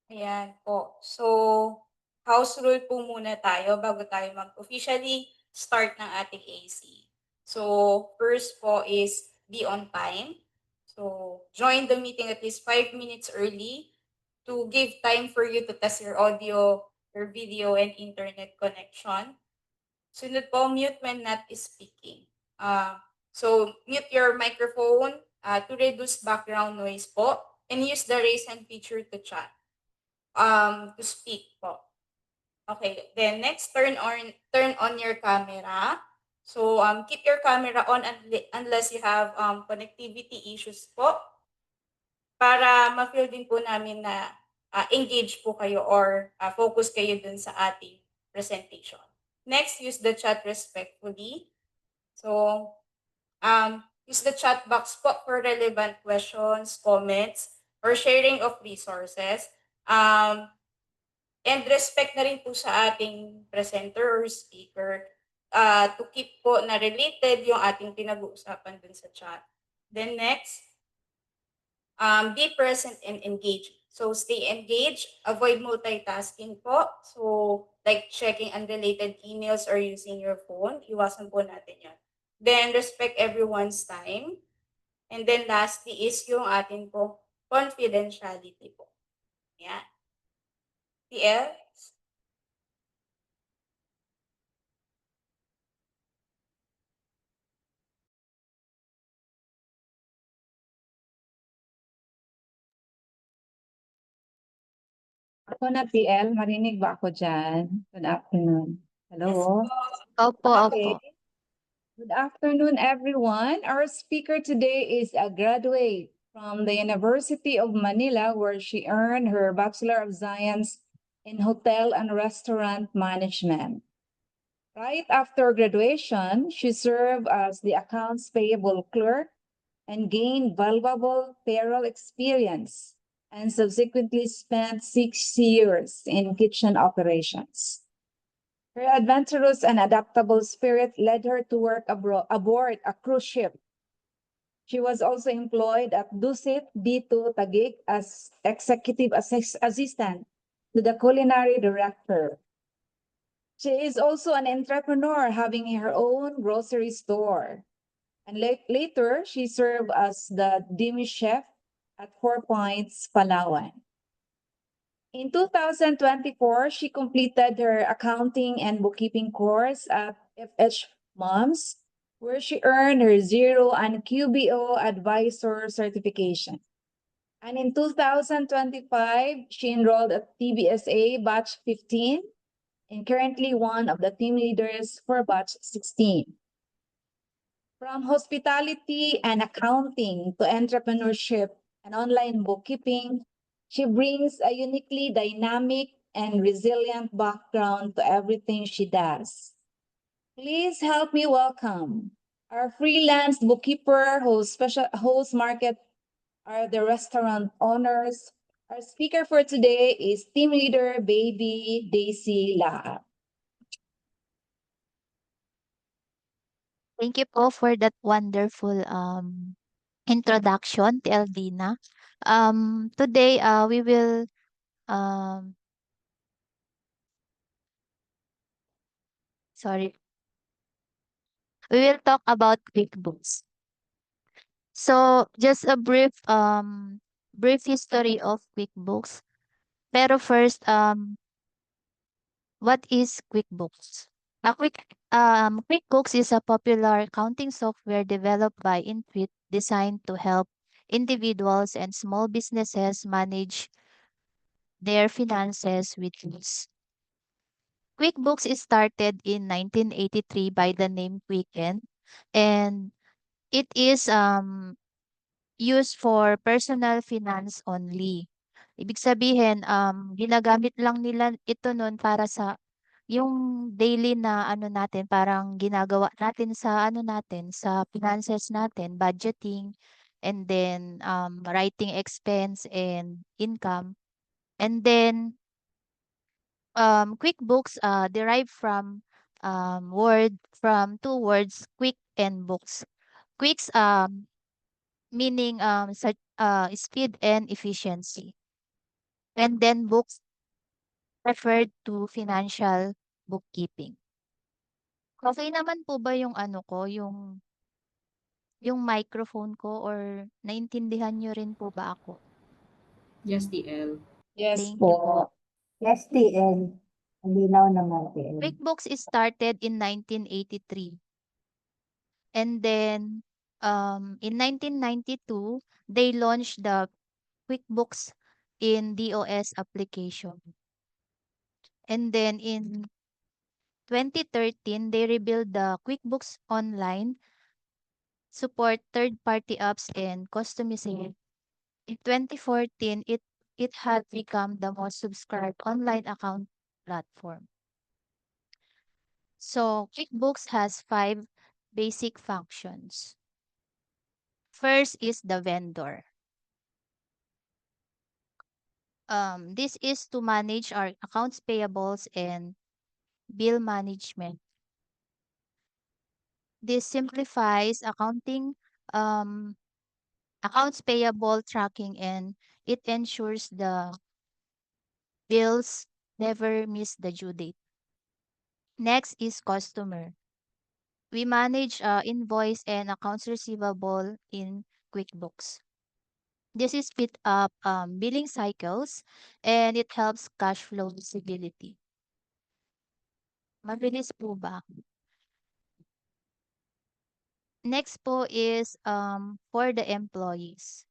Ayan po. So, house rule po muna tayo bago tayo mag-officially start ng ating AC. So, first po is be on time. So, join the meeting at least 5 minutes early to give time for you to test your audio, your video, and internet connection. Sunod po, mute when not speaking. So, mute your microphone to reduce background noise po and use the raise hand feature to chat, to speak po. Okay, then next, turn on your camera. So, keep your camera on unless you have connectivity issues po para ma-feel din po namin na engage po kayo or focus kayo dun sa ating presentation. Next, use the chat respectfully. So, use the chat box po for relevant questions, comments, or sharing of resources. And respect na rin po sa ating presenter or speaker to keep po na related yung ating pinag-uusapan dun sa chat. Then next, be present and engage. So stay engaged, avoid multitasking po. So like checking unrelated emails or using your phone, iwasan po natin yan. Then respect everyone's time. And then lastly is yung atin po confidentiality po. Yan. TL? Ako na, TL, marinig ba ako dyan? Good afternoon. Hello? Yes po. Opo, Okay. opo. Good afternoon, everyone. Our speaker today is a graduate from the University of Manila, where she earned her Bachelor of Science in Hotel and Restaurant Management. Right after graduation, she served as the accounts payable clerk and gained valuable payroll experience, and subsequently spent 6 years in kitchen operations. Her adventurous and adaptable spirit led her to work aboard a cruise ship. She was also employed at Dusit B2 Taguig as executive assistant to the culinary director. She is also an entrepreneur, having her own grocery store. And later, she served as the demi chef at 4 Points, Palawan. In 2024, she completed her accounting and bookkeeping course at FH Moms, where she earned her Zero and QBO Advisor certification. And in 2025, she enrolled at TBSA Batch 15 and currently one of the team leaders for Batch 16. From hospitality and accounting to entrepreneurship and online bookkeeping, she brings a uniquely dynamic and resilient background to everything she does. Please help me welcome our freelance bookkeeper whose market are the restaurant owners. Our speaker for today is team leader Baby Daisy Lahab. Thank you po for that wonderful introduction, TL Dina. Today we will um sorry. We will talk about QuickBooks. So just a brief history of QuickBooks. Pero first, what is QuickBooks? QuickBooks is a popular accounting software developed by Intuit, designed to help individuals and small businesses manage their finances with ease. QuickBooks is started in 1983 by the name Quicken, and it is used for personal finance only. Ibig sabihin, ginagamit lang nila ito nun para sa yung daily na ano natin, parang ginagawa natin sa ano natin, sa finances natin, budgeting, and then writing expense and income. And then QuickBooks derived from two words, quick and books. Quicks meaning speed and efficiency. and then books referred to financial bookkeeping. Okay naman po ba yung ano ko, yung microphone ko or naintindihan niyo rin po ba ako? Yes, TL. Yes Thank you po. po. Yes, TL. Malinaw naman, TL. QuickBooks is started in 1983. And then in 1992, they launched the QuickBooks in DOS application. And then in 2013, they rebuilt the QuickBooks Online, support third-party apps and customization. In 2014, it had become the most subscribed online account platform. So QuickBooks has 5 basic functions. First is the vendor. This is to manage our accounts payables and bill management. This simplifies accounting, accounts payable tracking, and it ensures the bills never miss the due date. Next is customer. We manage invoice and accounts receivable in QuickBooks. This is speed up billing cycles and it helps cash flow visibility. Mabilis po ba? Next po is for the employees.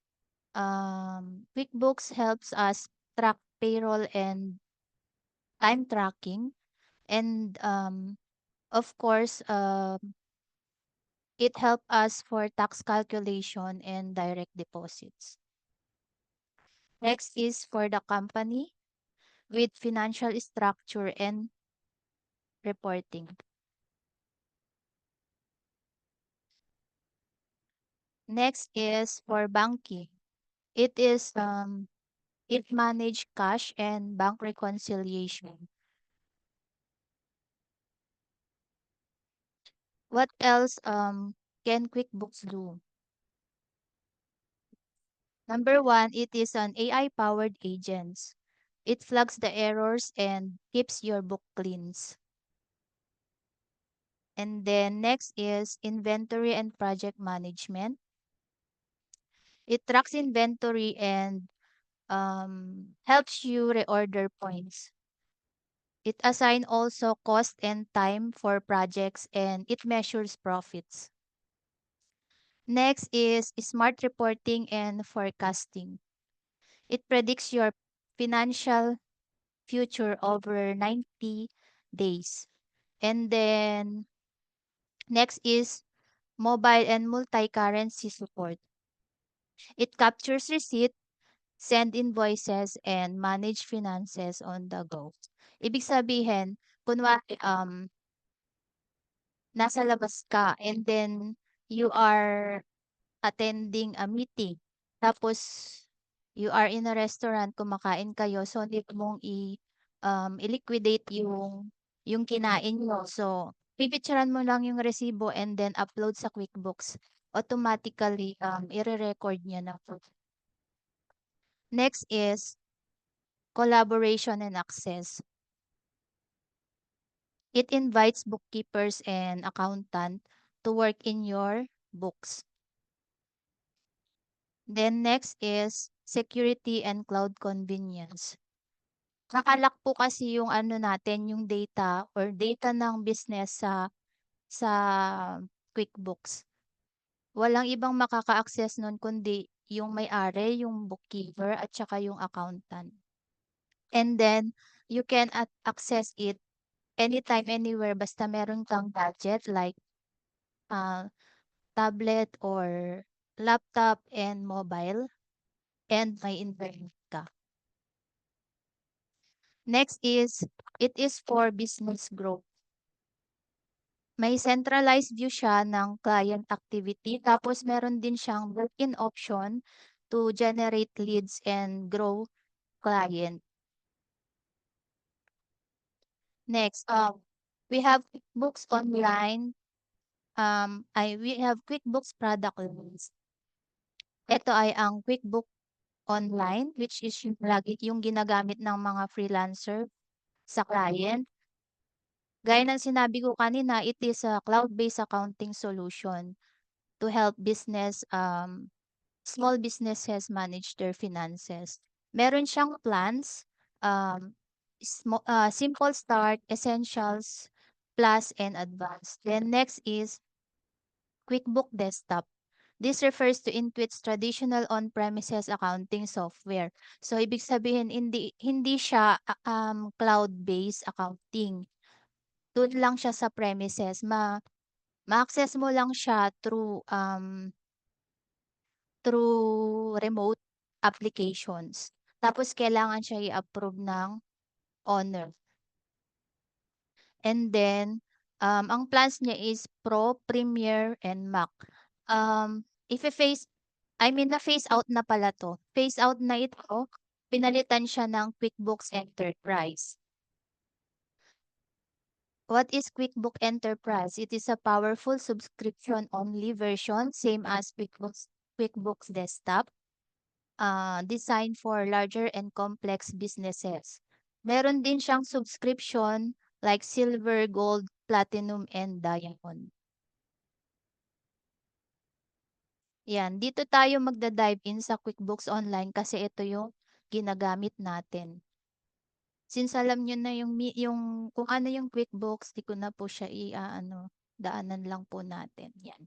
QuickBooks helps us track payroll and time tracking, and of course it helps us for tax calculation and direct deposits. Next is for the company with financial structure and reporting. Next is for banking. It is it manage cash and bank reconciliation. What else can QuickBooks do? Number one, it is an AI-powered agent. It flags the errors and keeps your book clean. And then next is inventory and project management. It tracks inventory and helps you reorder points. It assigns also cost and time for projects and it measures profits. Next is smart reporting and forecasting. It predicts your financial future over 90 days. And then next is mobile and multi-currency support. It captures receipt, send invoices, and manage finances on the go. Ibig sabihin, kunwari, nasa labas ka and then you are attending a meeting. Tapos, you are in a restaurant, kumakain kayo. So, need mong i-liquidate yung kinain nyo. So, pipicturean mo lang yung resibo and then upload sa QuickBooks. Automatically, i-record niya na po. Next is collaboration and access. It invites bookkeepers and accountant to work in your books. Then next is security and cloud convenience. Nakalock po kasi yung ano natin, yung data or data ng business sa QuickBooks. Walang ibang makaka-access nun kundi yung may-ari, yung bookkeeper at saka yung accountant. And then you can access it anytime, anywhere basta meron kang gadget like tablet or laptop and mobile and may internet ka. Next is, it is for business growth. May centralized view siya ng client activity. Tapos meron din siyang built-in option to generate leads and grow client. Next, we have QuickBooks Online. We have QuickBooks product list. Ito ay ang QuickBooks Online, which is yung lagi yung ginagamit ng mga freelancer sa client. Gaya ng sinabi ko kanina, it is a cloud-based accounting solution to help small businesses manage their finances. Meron siyang plans, simple start, essentials, plus, and advanced. Then next is QuickBook Desktop. This refers to Intuit's traditional on-premises accounting software. So, ibig sabihin, hindi siya cloud-based accounting. Doon lang siya sa premises. Ma-access mo lang siya through remote applications. Tapos, kailangan siya i-approve ng owner. And then, ang plans niya is Pro, Premier, and Mac. If na-phase out na pala to. Phase out na ito, pinalitan siya ng QuickBooks Enterprise. What is QuickBooks Enterprise? It is a powerful subscription-only version, same as QuickBooks Desktop, designed for larger and complex businesses. Meron din siyang subscription like Silver, Gold, Platinum, and Diamond. Yan, dito tayo magda-dive in sa QuickBooks Online kasi ito yung ginagamit natin. Since alam nyo na yung kung ano yung QuickBooks, di ko na po siya daanan lang po natin. Yan.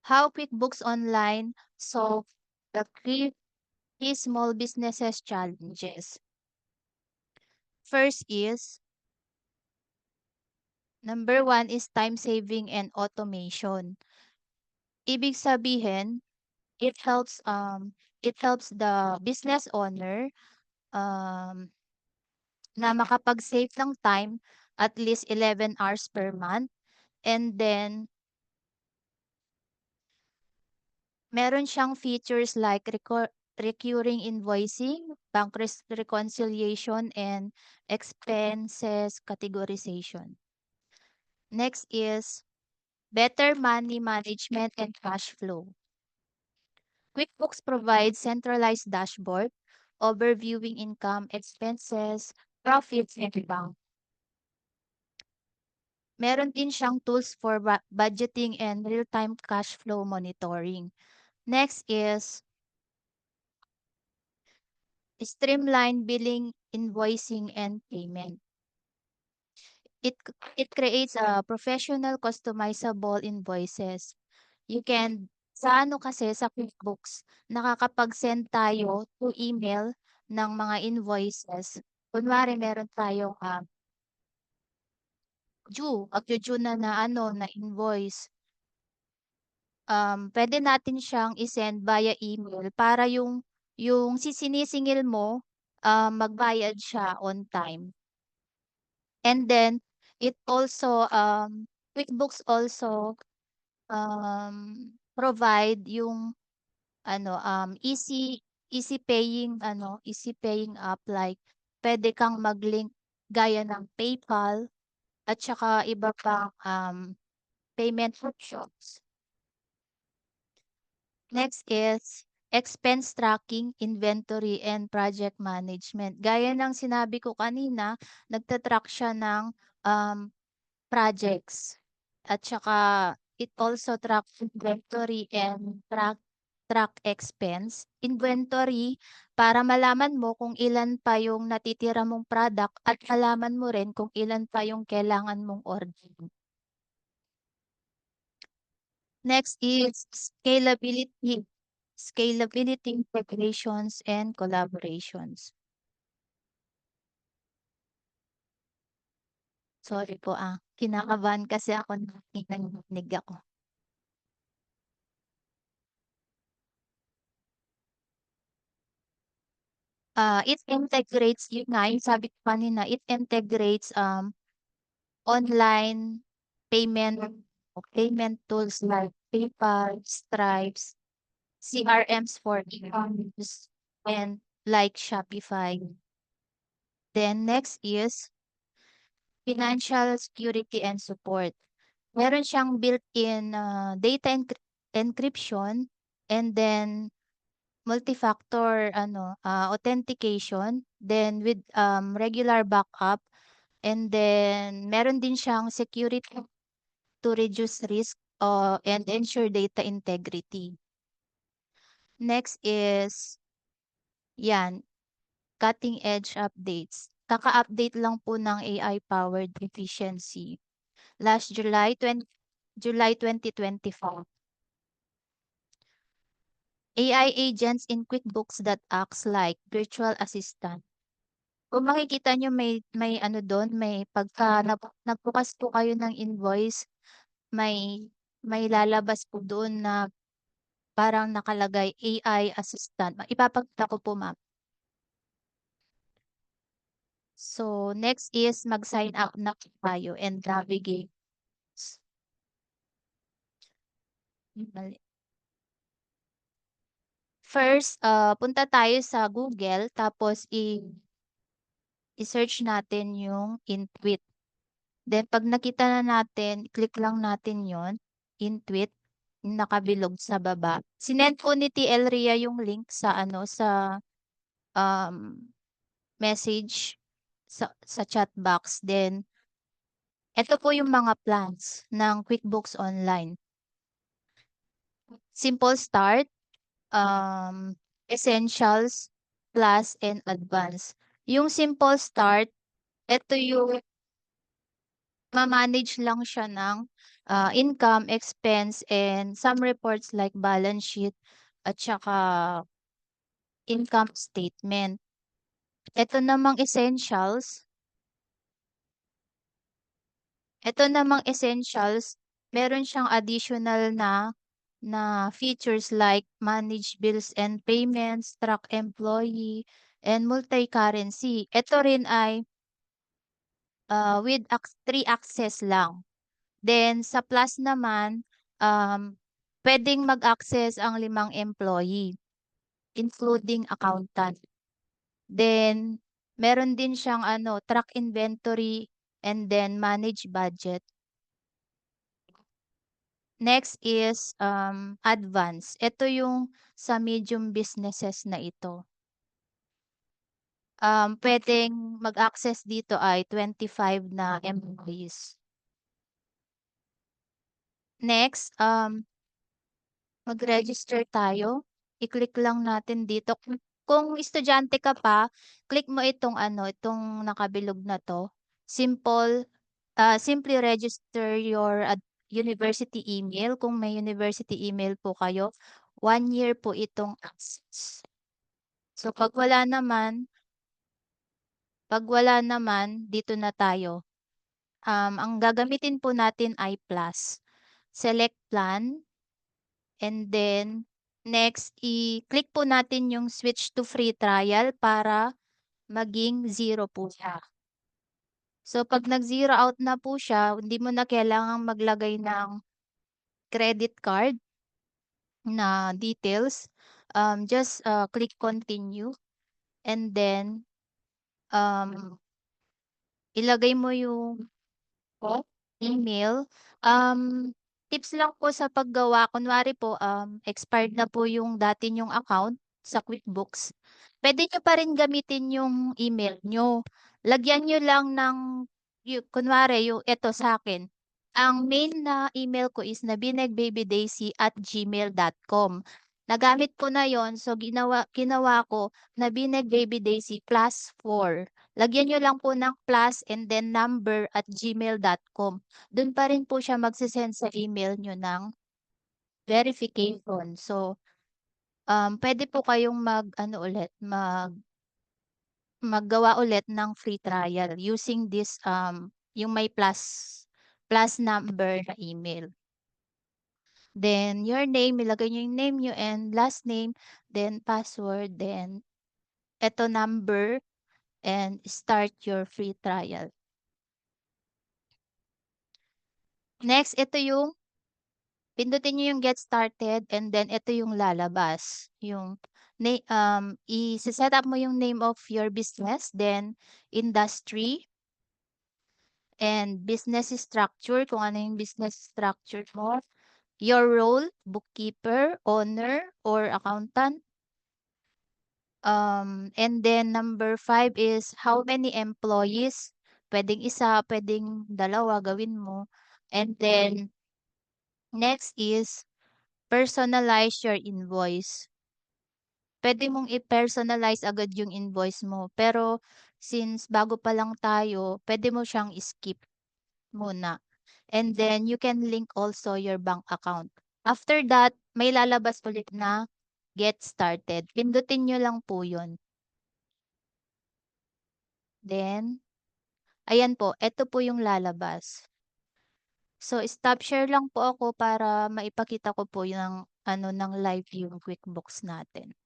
How QuickBooks Online solve the key small businesses challenges. First is, number 1 is time saving and automation. Ibig sabihin, it helps the business owner na makapag-save ng time at least 11 hours per month. And then, meron siyang features like recurring invoicing, bank reconciliation, and expenses categorization. Next is better money management and cash flow. QuickBooks provides centralized dashboard, overviewing income, expenses, profits, and bank. Meron din siyang tools for budgeting and real-time cash flow monitoring. Next is streamlined billing, invoicing, and payment. It creates a professional customizable invoices. You can kasi sa QuickBooks, nakakapag-send tayo to email ng mga invoices. Kunwari meron tayong due na invoice. Pwede natin siyang i-send via email para yung sinisingil mo, magbayad siya on time. And then, QuickBooks also provide yung easy paying app like pwede kang mag-link gaya ng PayPal at saka iba pang payment options. Next is expense tracking, inventory, and project management. Gaya ng sinabi ko kanina, nagtatrack siya ng projects. At saka it also tracks inventory and track expense. Inventory, para malaman mo kung ilan pa yung natitira mong product at malaman mo rin kung ilan pa yung kailangan mong order. Next is scalability, integrations, and collaborations. Sorry po kinakabahan kasi ako nakikinig ako. It integrates, yun nga, yung sabi ko kanina, it integrates online payment tools like PayPal, Stripes, CRMs for e-commerce, and like Shopify. Then next is financial security and support. Meron siyang built-in data encryption, and then multi-factor authentication, then with regular backup, and then meron din siyang security to reduce risk and ensure data integrity. Next is yan, cutting edge updates. Kaka-update lang po ng AI-powered efficiency. Last July 2025. AI agents in QuickBooks that acts like virtual assistant. Kung makikita nyo may ano doon, may pagka nagbukas po kayo ng invoice, may lalabas po doon na parang nakalagay AI assistant. Ipapakita ko po, ma'am. So, next is mag-sign up na po tayo and navigate. Mali. First, punta tayo sa Google, tapos i-search natin yung Intuit. Then, pag nakita na natin, click lang natin yon Intuit, yung nakabilog sa baba. Sinend po ni TL Ria yung link sa um, message sa chat box. Then, ito po yung mga plans ng QuickBooks Online. Simple Start, Essentials, Plus, and Advanced. Yung Simple Start, ito yung ma-manage lang siya ng income, expense, and some reports like balance sheet at saka income statement. Ito namang essentials, meron siyang additional na features like manage bills and payments, track employee, and multi-currency. Ito rin ay with 3 access lang. Then sa Plus naman, pwedeng mag-access ang 5 employee, including accountant. Then, meron din siyang track inventory and then manage budget. Next is advance. Ito yung sa medium businesses na ito. Pwedeng mag-access dito ay 25 na employees. Next, mag-register tayo. I-click lang natin dito. Kung estudyante ka pa, click mo itong itong nakabilog na to. Simply register your university email. Kung may university email po kayo, 1 year po itong access. So pag wala naman, dito na tayo. Ang gagamitin po natin ay plus. Select plan. And then, next, i-click po natin yung switch to free trial para maging 0 po siya. So, pag nag-zero out na po siya, hindi mo na kailangang maglagay ng credit card na details. Just click continue. And then, ilagay mo yung email. Tips lang po sa paggawa, kunwari po, expired na po yung dati nyong account sa QuickBooks. Pwede nyo pa rin gamitin yung email nyo. Lagyan nyo lang ng, kunwari, yung ito sa akin. Ang main na email ko is nabinegbabydaisy@gmail.com. Nagamit ko na yon, so ginawa ko nabinegbabydaisy +4. Lagyan nyo lang po ng plus and then number @gmail.com. Doon pa rin po siya magsisend sa email nyo ng verification. So, pwede po kayong maggawa ulit ng free trial using this, yung may plus number na email. Then, your name, ilagay nyo yung name nyo and last name, then password, then eto number, and start your free trial. Next, ito yung pindutin nyo yung get started and then ito yung lalabas. Yung i-set up mo yung name of your business, then industry, and business structure, kung ano yung business structure mo. Your role, bookkeeper, owner, or accountant. And then number 5 is how many employees? Puwedeng isa, puwedeng dalawa gawin mo. And then next is personalize your invoice. Puwede mong i-personalize agad yung invoice mo, pero since bago pa lang tayo, puwede mo siyang skip muna. And then you can link also your bank account. After that, may lalabas ulit na get started. Pindutin niyo lang po 'yun. Then, ayan po, eto po yung lalabas. So, stop share lang po ako para maipakita ko po yung ano, ng live yung QuickBooks natin.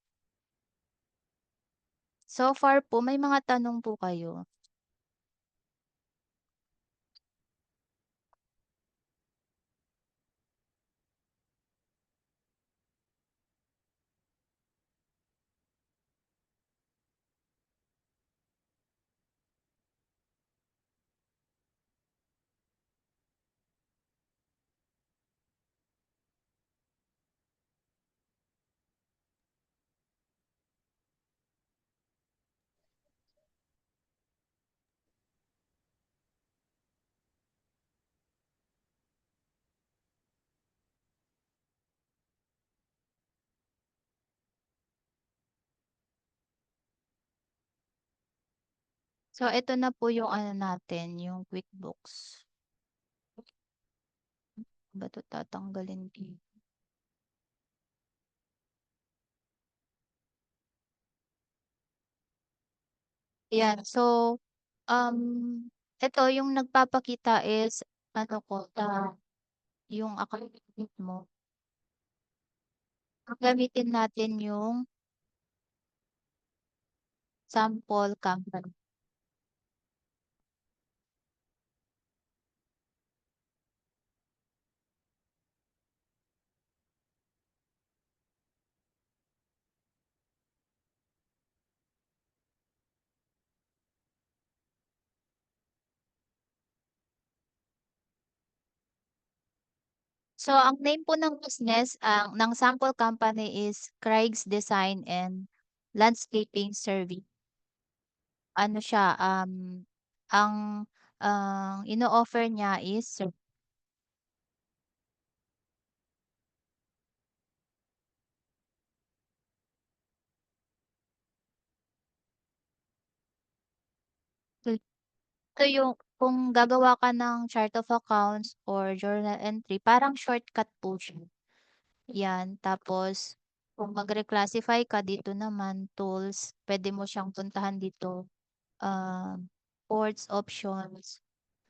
So far po, may mga tanong po kayo? So, ito na po yung ano natin, yung QuickBooks. Ba 'to tatanggalin dito? Ayan, so, ito yung nagpapakita is ano ko, yung account mo. Gagamitin natin yung sample company. So, ang name po ng business, ng sample company is Craig's Design and Landscaping Service. Ano siya, ang ino-offer niya is ito yung kung gagawa ka ng chart of accounts or journal entry, parang shortcut po siya. 'Yan, tapos kung magre-classify ka dito naman tools, puwede mo siyang puntahan dito, ports options,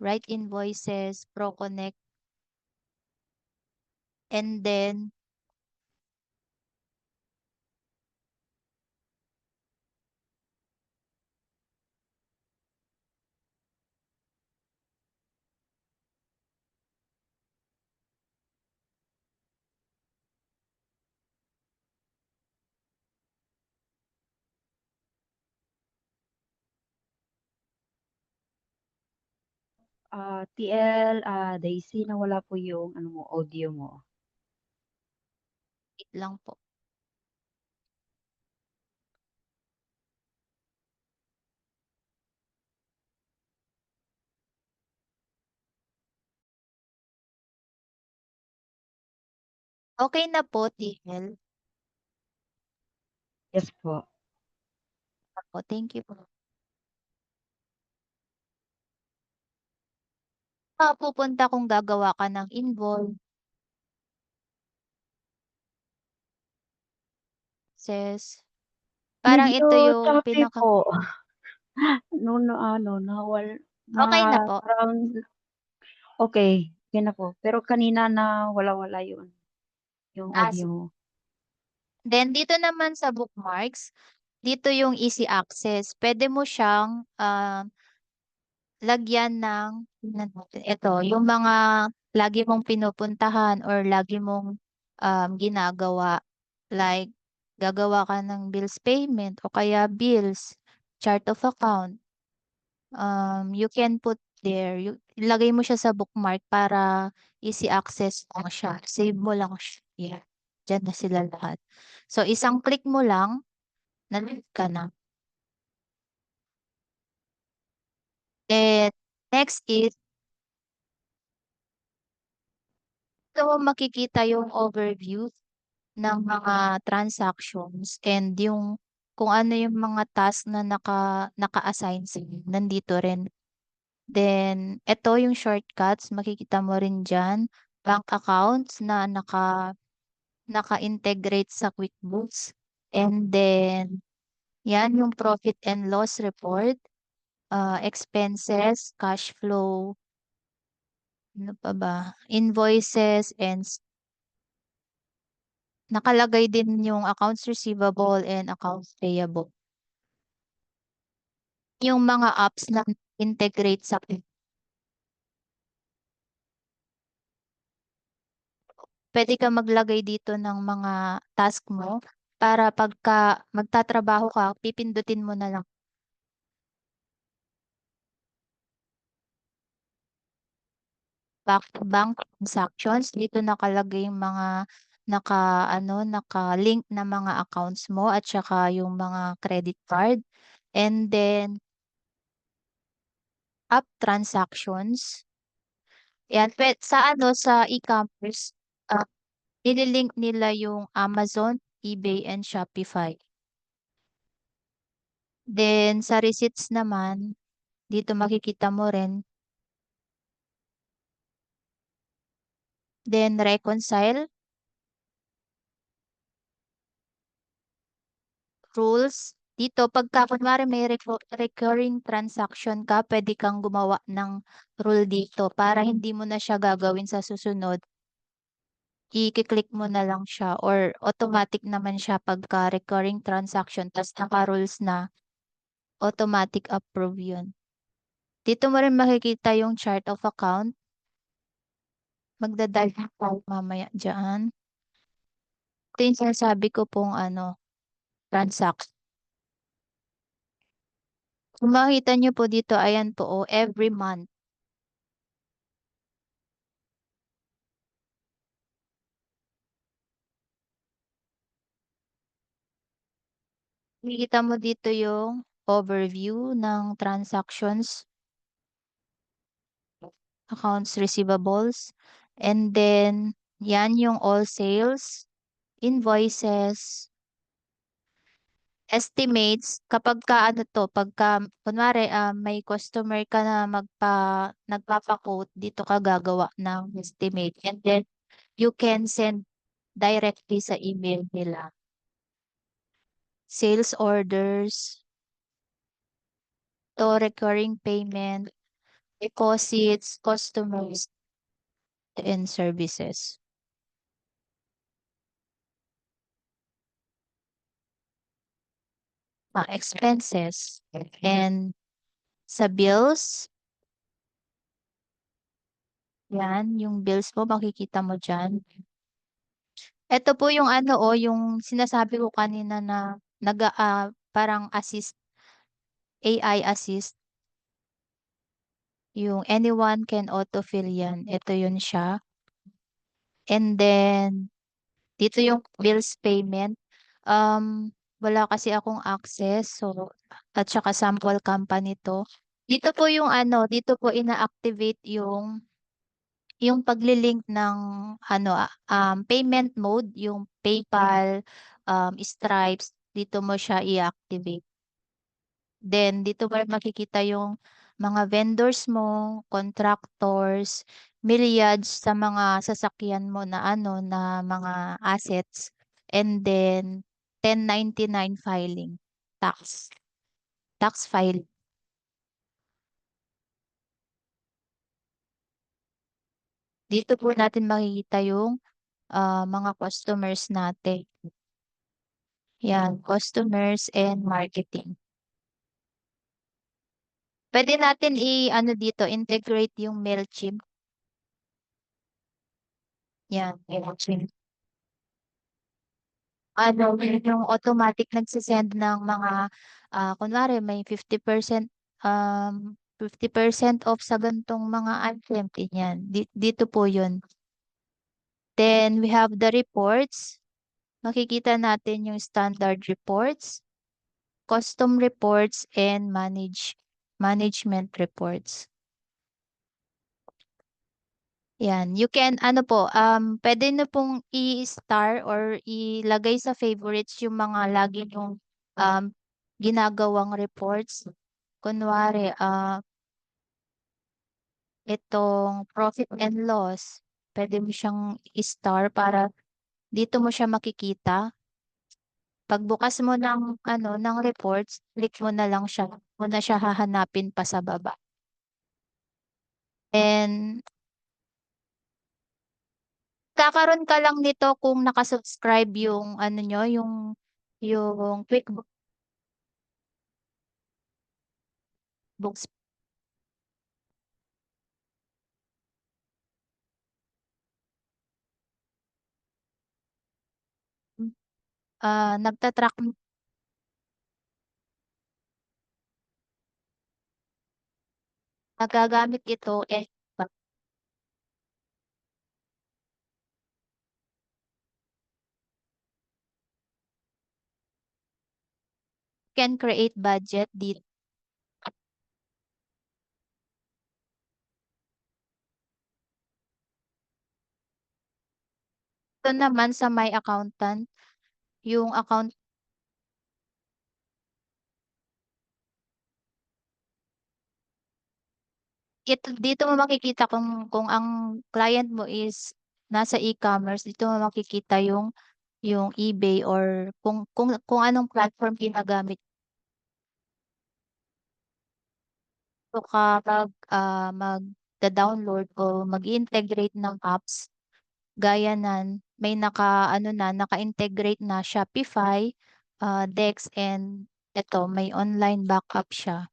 write invoices, ProConnect, and then TL, Daisy, nawala po yung ano mo, audio mo. wait lang po. Okey na po, TL? Yes po. Opo, thank you po. Pupunta kung gagawa ka ng invoices, parang Medyo ito yung choppy pinaka po. Nung na ano, okey na po. parang okey, okey na po. Pero kanina nawala-wala yung Ah, audio mo. then dito naman sa bookmarks, dito yung easy access. Puwede mo siyang, lagyan ng tingnan natin, ito yung mga lagi mong pinupuntahan or lagi mong, ginagawa. Like gagawa ka ng bills payment o kaya bills, chart of account, you can put there, ilagay mo siya sa bookmark para easy access mo siya, save mo lang siya, yan. Diyan na sila lahat. So, isang click mo lang nalilink ka na. Then, next is, ito mo makikita yung overview ng mga transactions and yung kung ano yung mga task na naka-assign sa'yo. Nandito rin. Then, ito yung shortcuts. Makikita mo rin dyan. Bank accounts na naka-integrate sa QuickBooks. And then, yan yung profit and loss report, expenses, cash flow, ano pa ba? Invoices and nakalagay din yung accounts receivable and accounts payable. Yung mga apps na integrate sa pwede ka maglagay dito ng mga task mo para pagka magtatrabaho ka, pipindutin mo na lang back to bank transactions. Dito nakalagay yung mga naka-link na mga accounts mo at saka yung mga credit card. And then, app transactions. Yan, sa e-commerce, nililink nila yung Amazon, eBay, and Shopify. Then, sa receipts naman, dito makikita mo rin. Then, reconcile, rules. Dito, pagka kunwari may recurring transaction ka, pwede kang gumawa ng rule dito para hindi mo na siya gagawin sa susunod. I-click mo na lang siya or automatic naman siya pagka recurring transaction tas naka-rules na, automatic approve yun. Dito mo rin makikita yung chart of account. Magdadive tayo mamaya dyan. Ito yung sinasabi ko pong transact. Kung makita nyo po dito, ayan po, every month. Makikita mo dito yung overview ng transactions, accounts receivables, and then yan yung all sales, invoices, estimates. Kapag pagka kunwari may customer ka na nagpapa-quote, dito ka gagawa ng estimate. And then you can send directly sa email nila. Sales orders, to recurring payment, deposits, customers, and services. Expenses. And sa bills, yan, yung bills mo, makikita mo dyan. Ito po yung yung sinasabi ko kanina na parang AI assist. Yung anyone can autofill yan. Ito yun siya. And then, dito yung bills payment. Wala kasi akong access. So, at saka sample company to. Dito po yung dito po ina-activate yung paglilink ng payment mode, yung PayPal, Stripes, dito mo siya i-activate. Then, dito mo makikita yung mga vendors mo, contractors, milliards sa mga sasakyan mo na na mga assets. And then, 1099 filing, tax file. Dito po natin makikita yung mga customers natin. Yan, customers and marketing. Pwede natin dito, integrate yung MailChimp. Yan, MailChimp. Yung automatic nagsisend ng mga, kunwari may 50% off sa gantong mga item. Yan, dito po yun. Then we have the reports. Makikita natin yung standard reports. custom reports, and management reports. Yan, you can ano po, pwede na pong i-star or ilagay sa favorites yung mga lagi yung ginagawang reports. Kunwari, itong profit and loss, pwede mo siyang i-star para dito mo siya makikita. Pagbukas mo ng ano ng reports, click mo na lang siya, mo na siya hahanapin pa sa baba. And kakaroon ka lang nito kung nakasubscribe yung ano nyo, yung QuickBooks. Nagtatrack nagagamit ito can create budget dito. Ito naman sa My Accountant, yung account ito, dito mo makikita kung ang client mo is nasa e-commerce, dito mo makikita yung eBay or kung anong platform ginagamit. So kapag mag-download o mag-integrate ng apps, gaya nan, may naka-integrate na Shopify, Dex, and ito, may online backup siya.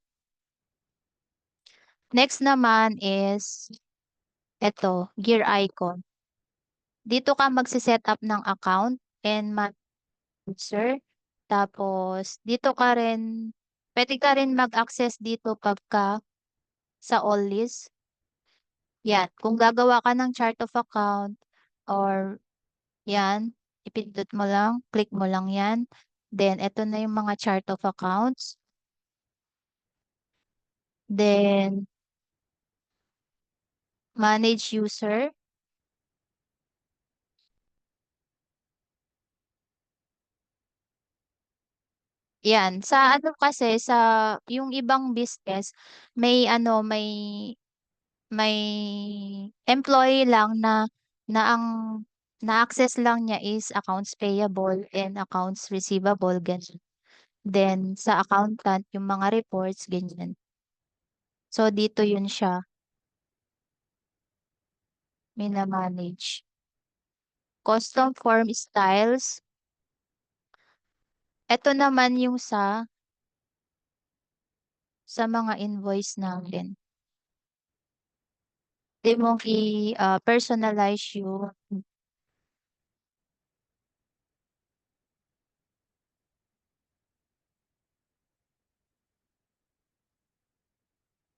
Next naman is ito, gear icon. Dito ka magse-set up ng account and user. Tapos, dito ka rin, pwede ka rin mag-access dito pagka sa all list. Yan, kung gagawa ka ng chart of account or yan, ipindot mo lang, click mo lang yan. Then, ito na yung mga chart of accounts. Then, manage user. Yan, sa ano kasi, sa yung ibang business, may ano, may employee lang na ang na-access lang niya is accounts payable and accounts receivable, ganyan. Then, sa accountant, yung mga reports, ganyan. So, dito yun siya, mina-manage. Custom form styles. Ito naman yung sa mga invoice natin. Pwede mong i-personalize yung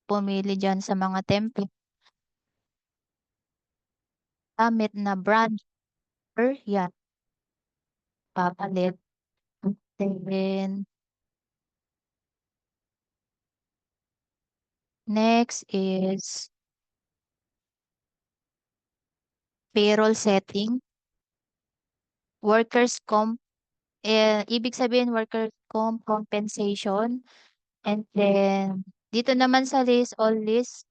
pumili dyan sa mga template. Gamit na brand. Yan. Papalit. Then, next is payroll setting. Workers' comp. Ibig sabihin workers' comp compensation. And then, dito naman sa list, all list,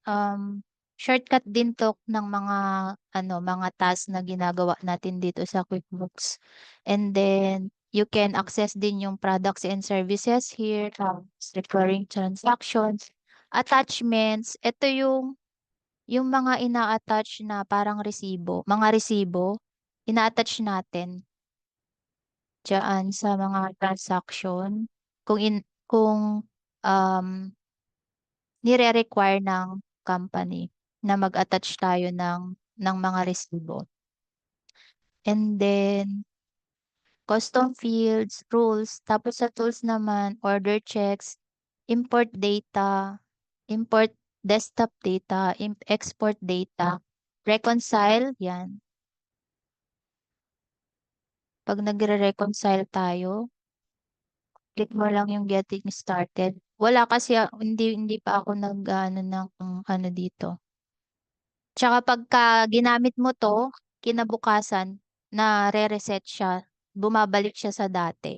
shortcut din to ng mga task na ginagawa natin dito sa QuickBooks. And then, you can access din yung products and services here, recurring transactions, attachments. Ito yung mga ina-attach na parang mga resibo, ina-attach natin diyan sa mga transaction. Kung um, nire-require ng company na mag-attach tayo ng mga resibo. And then, custom fields, rules, tapos sa tools naman, order checks, import data, import desktop data, export data, reconcile, yan. Pag nagre-reconcile tayo, Click mo lang yung getting started. Wala kasi, hindi pa ako nag-ano ng ano dito. Tsaka pagka ginamit mo to, kinabukasan, na re-reset siya, bumabalik siya sa dati.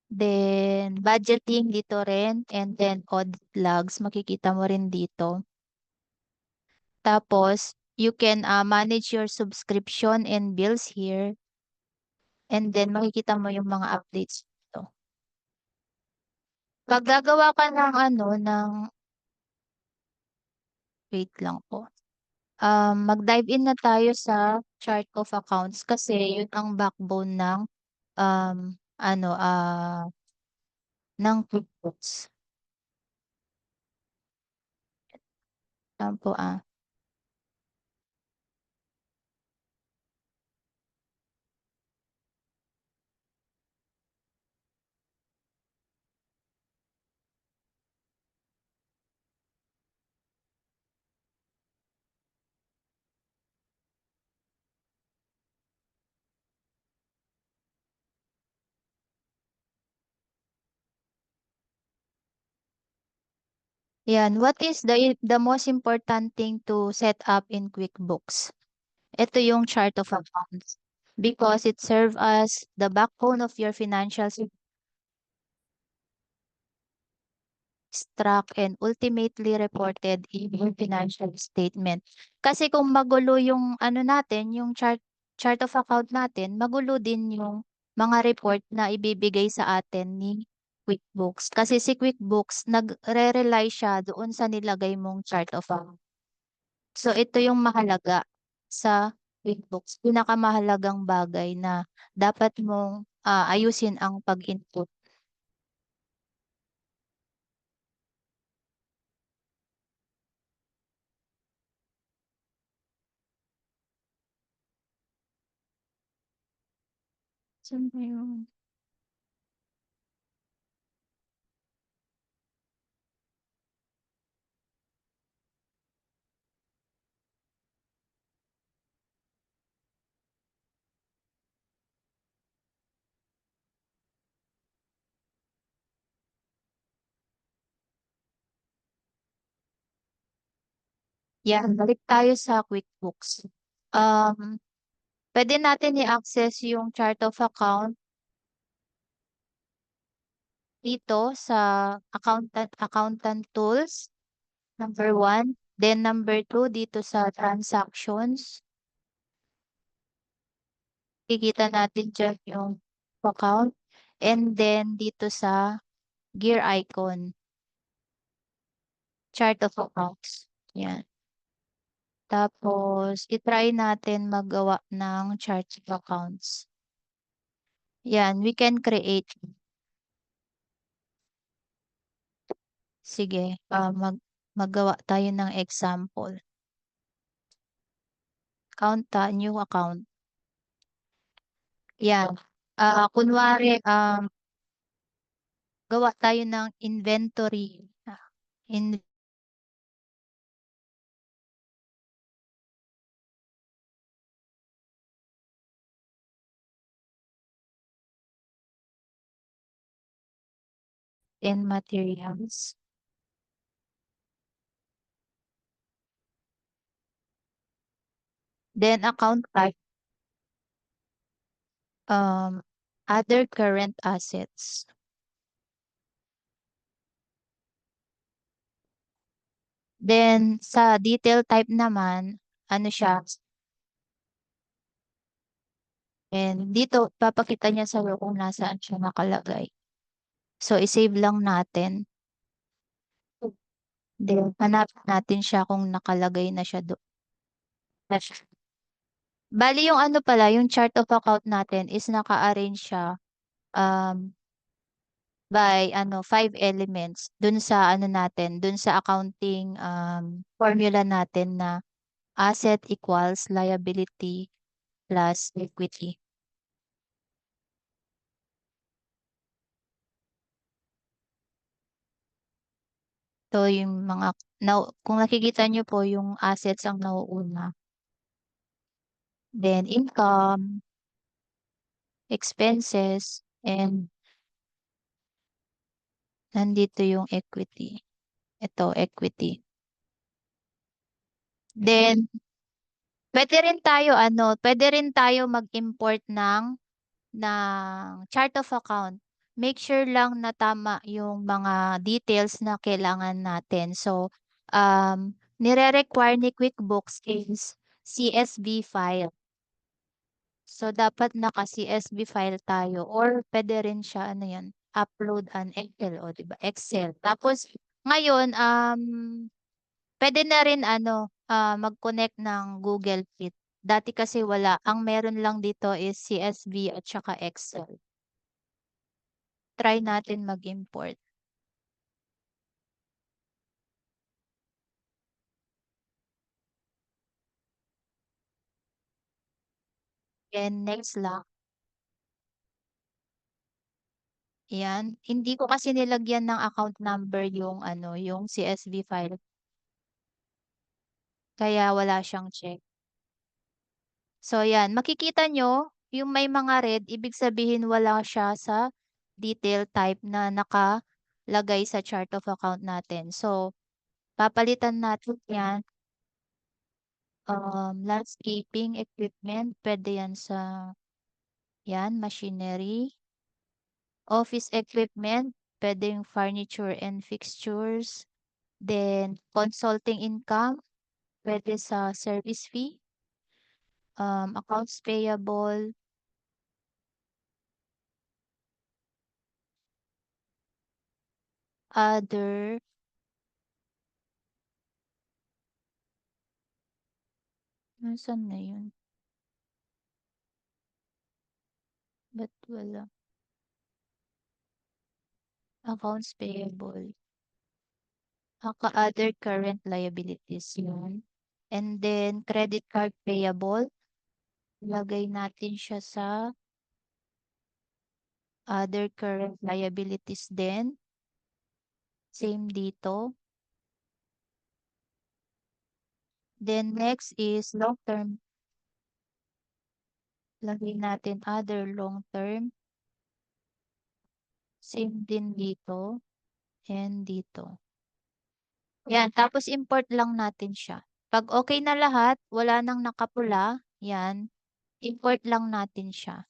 Then, budgeting dito rin, and then audit logs, makikita mo rin dito. Tapos, you can manage your subscription and bills here. And then, makikita mo yung mga updates dito. Pag gagawa ka ng wait lang po. Mag-dive in na tayo sa chart of accounts kasi yun ang backbone ng um, ano, ng QuickBooks. Yan po, Yan, what is the most important thing to set up in QuickBooks? Ito yung chart of accounts because it serves as the backbone of your financial track and ultimately reported in your financial statement. Kasi kung magulo yung natin, yung chart of account natin, magulo din yung mga report na ibibigay sa atin ni QuickBooks. Kasi si QuickBooks, nagre-rely siya doon sa nilagay mong chart of account. So ito yung mahalaga sa QuickBooks. Pinakamahalagang bagay na dapat mong ayusin ang pag-input. Saan ba yun? Yan, balik tayo sa QuickBooks. Pwede natin i-access yung chart of account dito sa accountant tools, number 1. Then number 2, dito sa transactions. Kikita natin dyan yung account. And then dito sa gear icon, chart of accounts. Yan. Tapos, itry natin magawa ng chart of accounts. Yan, we can create. Sige, maggawa tayo ng example. New account. Yan. Kunwari, gawa tayo ng inventory. In and materials. Then account type, other current assets. Then sa detail type naman, ano siya? And dito, papakita niya sa kung nasaan siya nakalagay. So, isave lang natin. Then, hanapin natin siya kung nakalagay na siya doon. Bali yung pala, yung chart of account natin is naka-arrange siya by 5 elements dun sa natin, dun sa accounting formula natin na asset equals liability plus equity. So yung mga kung nakikita nyo po yung assets ang nauuna. Then income, expenses, and Nandito yung equity. Ito, equity. Then, pwede rin tayo mag-import ng chart of account. Make sure lang na tama yung mga details na kailangan natin. So, nire-require ni QuickBooks is CSV file. So, dapat naka-CSV file tayo or pwede rin siya, ano yan, upload an Excel o, diba? Excel. Tapos, ngayon, pwede na rin mag-connect ng Google Sheet. Dati kasi wala. Ang meron lang dito is CSV at saka Excel. Try natin mag-import. And next lang. Yan. Hindi ko kasi nilagyan ng account number yung CSV file. Kaya wala siyang check. So, yan. Makikita nyo, yung may mga red, ibig sabihin wala siya sa detail type na nakalagay sa chart of account natin. So, papalitan natin yan. Landscaping equipment, pwede yan sa, yan, machinery. Office equipment, pwedeng furniture and fixtures. Then, consulting income, pwede sa service fee. Accounts payable. Other. Nasaan na yun? Ba't wala? Accounts payable. Other current liabilities yun. And then, credit card payable. Lagay natin siya sa other current liabilities din. Same dito. Then, next is long-term. Lagay natin other long-term. Same din dito. And dito. Yan. Tapos, import lang natin siya. Pag okay na lahat, wala nang nakapula, yan. Import lang natin siya.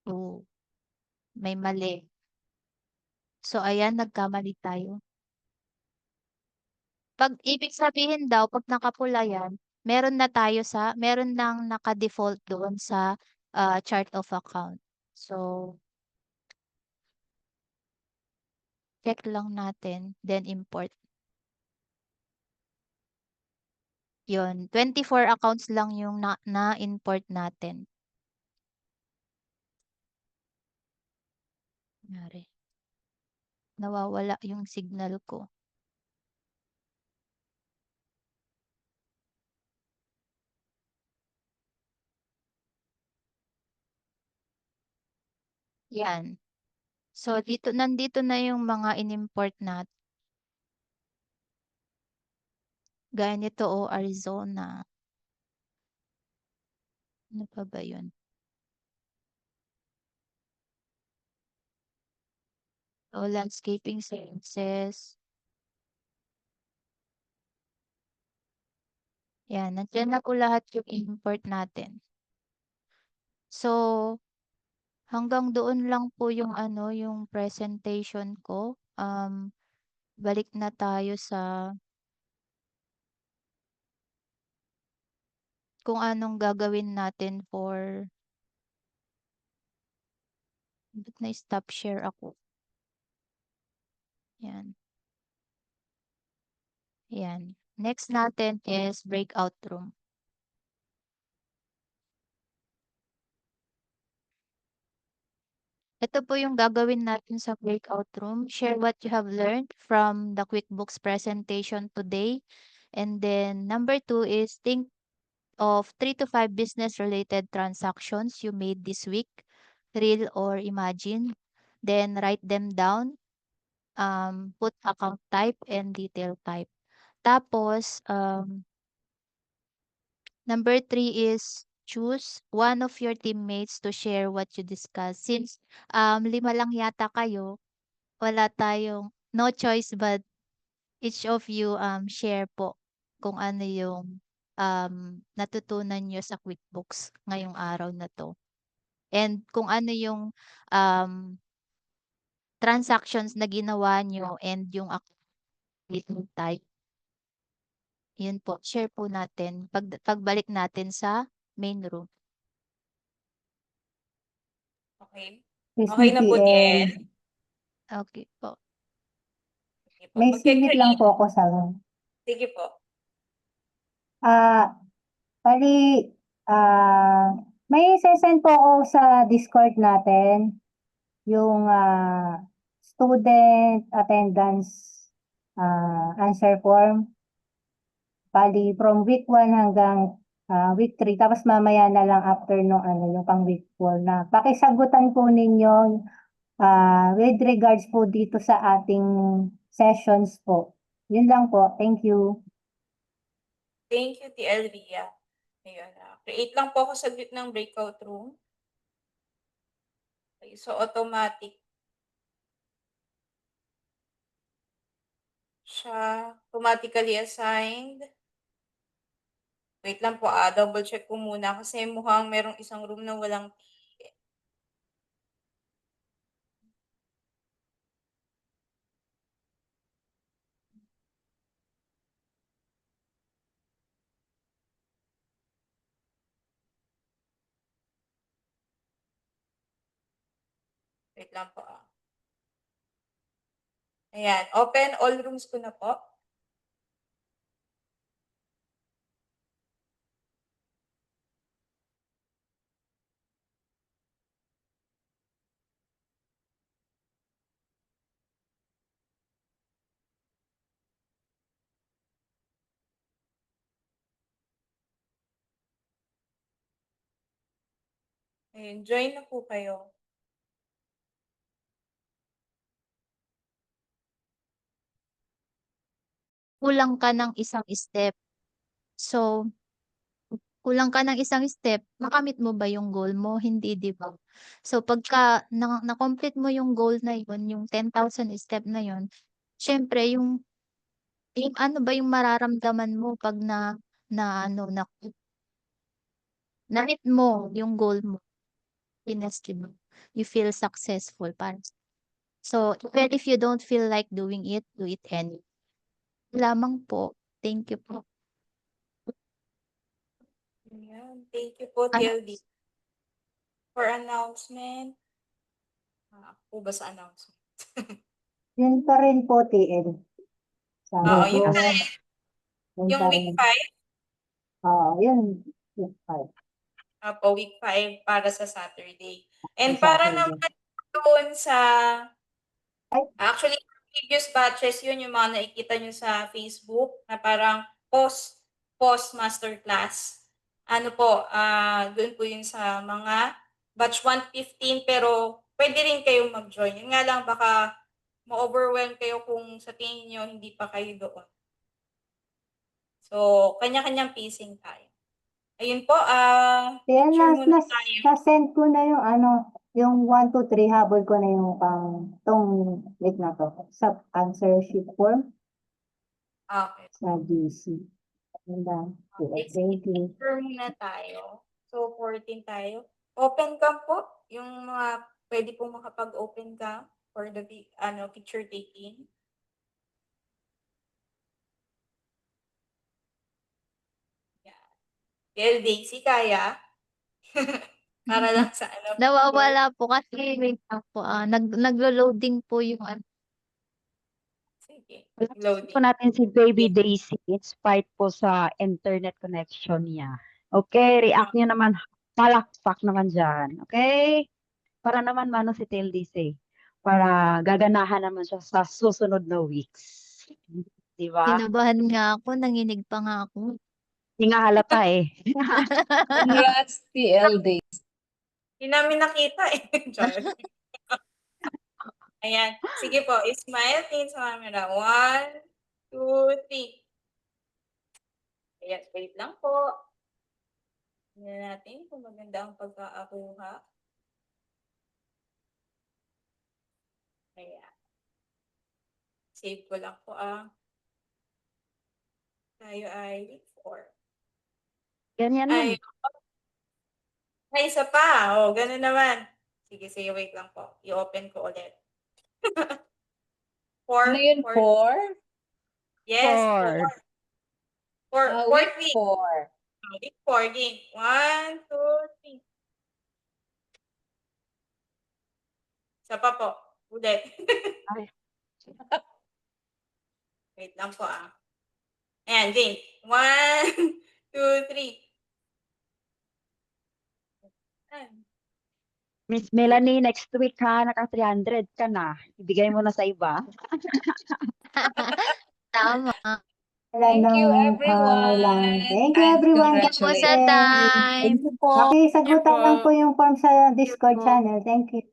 Oh, may mali. So, ayan, nagkamali tayo. Pag ibig sabihin daw, pag nakapula yan, meron nang naka-default doon sa chart of account. So, check lang natin, then import. Yun, 24 accounts lang yung na-import natin. Nangyari. Nawawala yung signal ko. Yan. So, nandito na yung mga in-import natin. Gaya nito, Arizona. Ano pa ba yun? Landscaping services. Yan, nandiyan na po lahat yung import natin. So, hanggang doon lang po yung yung presentation ko. Balik na tayo sa kung anong gagawin natin ba't na-stop share ako? Yan. Yan. Next natin is breakout room. Ito po yung gagawin natin sa breakout room. Share what you have learned from the QuickBooks presentation today. And then number 2 is think of 3 to 5 business-related transactions you made this week, real or imagine. Then write them down. Put account type and detail type. Tapos, number 3 is choose one of your teammates to share what you discussed. Since 5 lang yata kayo, wala tayong no choice but each of you share po kung ano yung natutunan nyo sa QuickBooks ngayong araw na to. And kung ano yung transactions na ginawa nyo and yung account type. Yun po, share po natin pagbalik natin sa main room. Okay. Yes, Okay na po, TL. TL. Okay po. Sige po. May singit lang po ako sa Sige po. bali, may sesend po ako sa Discord natin yung student attendance answer form. Bali, from week 1 hanggang week 3, tapos mamaya na lang after nung yung pang week 4 na. Pakisagutan po ninyo with regards po dito sa ating sessions po. Yun lang po. Thank you. Thank you, TL Ria. Ayun. Create lang po ako saglit ng breakout room. Okay, so automatic siya. Automatically assigned. Wait lang po, double check ko muna kasi mukhang merong isang room na walang tea. Wait lang po. Ayan, open all rooms ko na po. Ayun, join na po kayo. Kulang ka ng isang step. So, kulang ka ng isang step, makamit mo ba yung goal mo? Hindi, di ba? So, pagka na-complete mo yung goal na yun, yung 10,000 step na yun, syempre, yung ano ba yung mararamdaman mo pag na-hit mo yung goal mo, mo, you feel successful. Parang. So, even if you don't feel like doing it, do it anyway. Lamang po. Thank you po. Ayan, thank you po, TLD. For announcement. Po ba sa announcement? Yun pa rin po, TL. Sabi Oo, ko, yun pa Yes. rin. yun Yung pa week rin. 5, Yun. Week 5. week 5 para sa Saturday. And Sa para Saturday. naman doon sa, Ay. actually, previous batches yun, yung mga nakikita nyo sa Facebook, na parang post masterclass. Ano po, doon po yun sa mga batch 115, pero pwede rin kayong mag-join. Yun nga lang, baka ma-overwhelm kayo kung sa tingin nyo hindi pa kayo doon. So, kanya-kanyang pacing tayo. Ayun po, picture muna tayo. Na-send ko na yung 1, 2, 3, habol ko na yung tong week na to. Sa answer sheet form Okay. sa GC. Yun lang. Okay, Thank you. picture muna tayo. So, 14 tayo. Open cam po, yung mga pwede po makapag-open cam for the picture taking. Yan. Well, Daisy, kaya? Para lang sa picture. Nawawala po kasi wait lang po. Naglo-loading po yung Sige, Po loading. natin si Baby Daisy. It's fight po sa internet connection niya. Okay, react niyo naman. Palakpak naman dyan. Okay? Para naman si Tail Daisy. Para gaganahan naman siya sa susunod na weeks. Di ba? Kinabahan nga ako, nanginig pa nga ako. Hindi nga halata eh. Congrats, TLD. Hindi namin nakita eh. Char. Ayan. Sige po, smile, tingin sa camera. 1, 2, 3. Ayan, wait lang po. Tingnan natin kung maganda ang pagkakakuha. Ayan. Save ko lang po Tayo ay week 4. Ganyan lang. Ay, isa pa. Oh, ganun naman. Sige, wait lang po. I-open ko ulit. 4. Ano yun, 4? Yes, 4. 4. Week 4th week. 4. Week 4 game. 1, 2, 3. Isa pa po. Ulit. Ay. Wait lang po Ayan, game. 1, 2, 3. Ayan. Miss Melanie, next week ha, naka 300 ka na. Ibigay mo na sa iba. Tama. Wala Thank you, nang everyone. Thank you, And everyone. Thank you po sa Yes. time. Thank you po. Pakisagutan po. lang po yung form sa Discord po. channel. Thank you.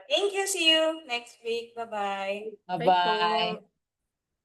Thank you. See you next week. Bye-bye. Bye-bye.